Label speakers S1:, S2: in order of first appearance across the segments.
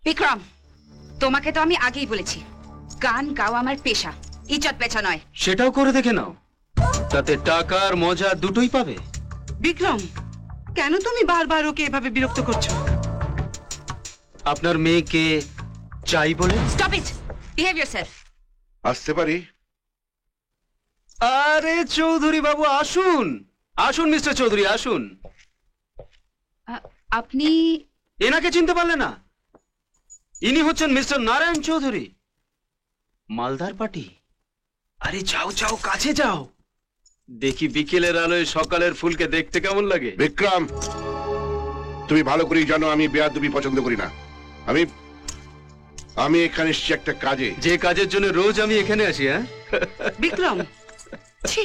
S1: বিক্রম, তোমাকে তো আমি আগেই বলেছি গান গাওয়া আমার পেশা, ইজ্জত পেছা নয়।
S2: সেটাও করে দেখে নাও, তাতে টাকা আর মজা দুটোই পাবে।
S3: বিক্রম, কেন তুমি বারবার ওকে এভাবে বিরক্ত করছো?
S2: আপনার মেয়েকে চাই বলে?
S1: Stop it, behave yourself.
S4: আসতে পারি?
S2: আরে চৌধুরী বাবু আসুন, আসুন মিস্টার চৌধুরী আসুন।
S1: আপনি?
S2: এনাকে চিনতে পারলে না? ইনি হচ্ছেন মিস্টার নারায়ণ চৌধুরী, মালদার পার্টি। আরে যাও যাও, কাছে যাও, দেখি বিকেলের আলোয় সকালের ফুলকে দেখতে কেমন লাগে।
S4: বিক্রম, তুমি ভালো করেই জানো আমি বেয়াদবি পছন্দ করি না। আমি আমি এখানে এসেছি একটা কাজে।
S2: যে কাজের জন্য রোজ আমি এখানে আসি। হ্যাঁ
S3: বিক্রম, ছি,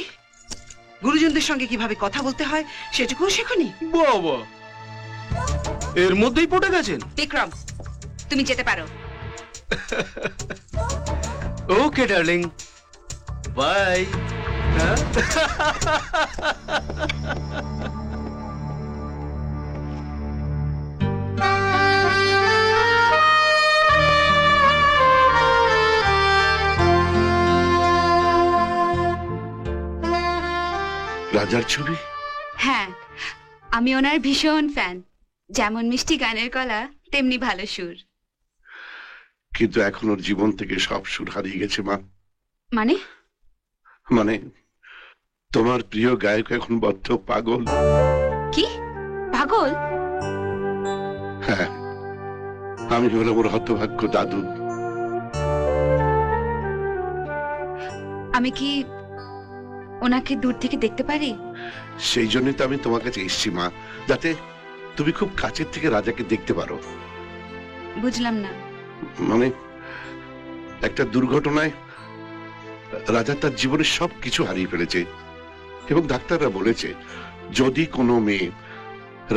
S3: গুরুজনদের সঙ্গে কিভাবে কথা বলতে হয় সেটুকুও শেখনি?
S2: বাবা, এর মধ্যেই পড়ে গেছেন।
S1: বিক্রম, তুমি যেতে পারো।
S2: ওকে ডার্লিং, বাই।
S4: রাজার ছবি?
S1: হ্যাঁ, আমি ওনার ভীষণ ফ্যান। যেমন মিষ্টি গানের গলা, তেমনি ভালো সুর।
S4: কিন্তু এখন ওর জীবন থেকে সব সুর হারিয়ে গেছে মা।
S1: মানে?
S4: মানে তোমার প্রিয় গায়ক এখন বদ্ধ পাগল।
S1: কি পাগল?
S4: হ্যাঁ, আমি হলাম ওর হতভাগ্য দাদু।
S1: আমি কি ওনাকে দূর থেকে দেখতে পারি?
S4: সেই জন্যই তো আমি তোমার কাছে এসেছি মা, যাতে তুমি খুব কাছের থেকে রাজাকে দেখতে পারো।
S1: বুঝলাম না।
S4: মানে একটা দুর্ঘটনায় রাজা তার জীবনের সবকিছু হারিয়ে ফেলেছে এবং ডাক্তাররা বলেছে যদি কোনো মেয়ে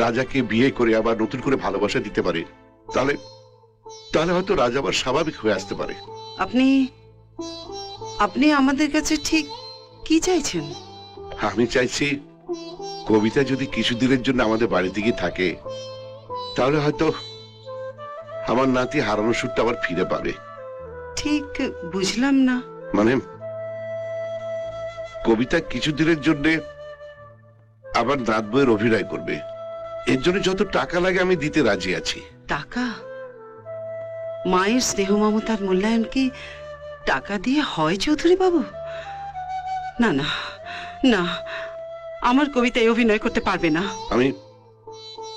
S4: রাজাকে বিয়ে করে আবার নতুন করে ভালোবাসা দিতে পারে তাহলে তাহলে হয়তো রাজা আবার স্বাভাবিক হয়ে আসতে পারে।
S3: আপনি আপনি আমাদের কাছে ঠিক কি চাইছেন?
S4: আমি চাইছি কবিতা যদি কিছুদিনের জন্য আমাদের বাড়িতে গিয়ে থাকে তাহলে হয়তো আমার নাতি হারানো সুরটা আবার ফিরে পাবে।
S3: ঠিক বুঝলাম না।
S4: মানে কবিতা কিছুদিনের জন্য আবার নাত বইয়ের অভিনয় করবে, এর জন্য যত টাকা লাগে আমি দিতে রাজি আছি।
S3: টাকা? মায়ের স্নেহ মমতার মূল্যায়ন কি টাকা দিয়ে হয় চৌধুরী বাবু? না না না, আমার কবিতায় অভিনয় করতে পারবে না।
S4: আমি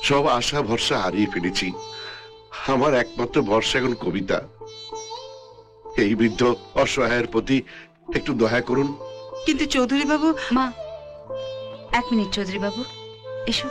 S4: সব আশা ভরসা হারিয়ে ফেলেছি, আমার একমাত্র ভরসা এখন কবিতা। এই বৃদ্ধ অসহায়ের প্রতি একটু দয়া করুন।
S3: কিন্তু চৌধুরী বাবু।
S1: মা, 1 মিনিট চৌধুরী বাবু, এসো।